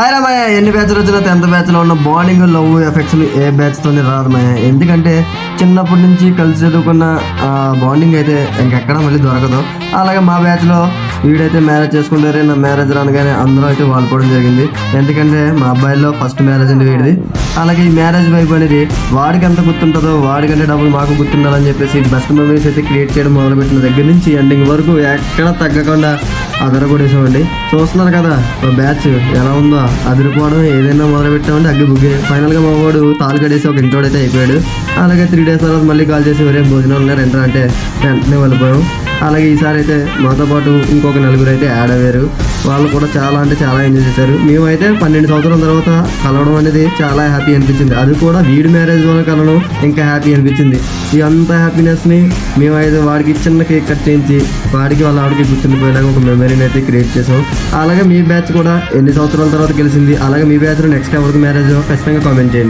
అయినా మా ఎన్ని బ్యాచ్లు వచ్చినా 10th బ్యాచ్లో ఉన్న బాండింగ్ లవ్ ఎఫెక్ట్స్ ఏ బ్యాచ్తో రాదు మా. ఎందుకంటే చిన్నప్పటి నుంచి కలిసి చదువుకున్న బాండింగ్ అయితే ఇంకెక్కడ మళ్ళీ దొరకదు. అలాగే మా బ్యాచ్లో వీడైతే మ్యారేజ్ చేసుకుంటారే, నా మ్యారేజ్ రానగానే అందరూ అయితే వాళ్ళుకోవడం జరిగింది. ఎందుకంటే మా అబ్బాయిలో ఫస్ట్ మ్యారేజ్ అండి వీడిది. అలాగే ఈ మ్యారేజ్ వైపు అనేది వాడికి ఎంత గుర్తుంటుందో వాడికంటే డబ్బులు మాకు గుర్తుండాలని చెప్పేసి బెస్ట్ మెమరీస్ అయితే క్రియేట్ చేయడం మొదలుపెట్టిన దగ్గర నుంచి ఎండింగ్ వరకు ఎక్కడ తగ్గకుండా అదరగొడేసామండి. చూస్తున్నారు కదా మా బ్యాచ్ ఎలా ఉందో, అదిరిపోవడం ఏదైనా మొదలు పెట్టామంటే అగ్గి బుగ్గి. ఫైనల్గా మా వాడు తాలు కడేసి ఒక ఇంటోడైతే అయిపోయాడు. అలాగే 3 days తర్వాత మళ్ళీ కాల్ చేసి వేరే భోజనం ఉన్నారు ఎంటర్ అంటే వెంటనే వెళ్ళిపోయాం. అలాగే ఈసారి అయితే మాతో పాటు ఇంకొక 4 అయితే యాడ్ అయ్యారు. వాళ్ళు కూడా చాలా అంటే చాలా ఎంజాయ్ చేశారు. మేమైతే 12 సంవత్సరాల తర్వాత కలవడం అనేది చాలా హ్యాపీ అనిపించింది. అది కూడా వీడి మ్యారేజ్ వల్ల కలవడం ఇంకా హ్యాపీ అనిపించింది. ఈ అంత హ్యాపీనెస్ని మేమైతే వాడికి చిన్న కేక్ కట్ చేయించి వాడికి వాళ్ళ ఆవిడకి గుర్తుండిపోయేలాగా ఒక మెమరీని అయితే క్రియేట్ చేసాం. అలాగే మీ బ్యాచ్ కూడా ఎన్ని సంవత్సరాల తర్వాత గెలిచింది, అలాగే మీ బ్యాచ్లో నెక్స్ట్ ఎవరికి మ్యారేజ్ ఖచ్చితంగా కామెంట్ చేయండి.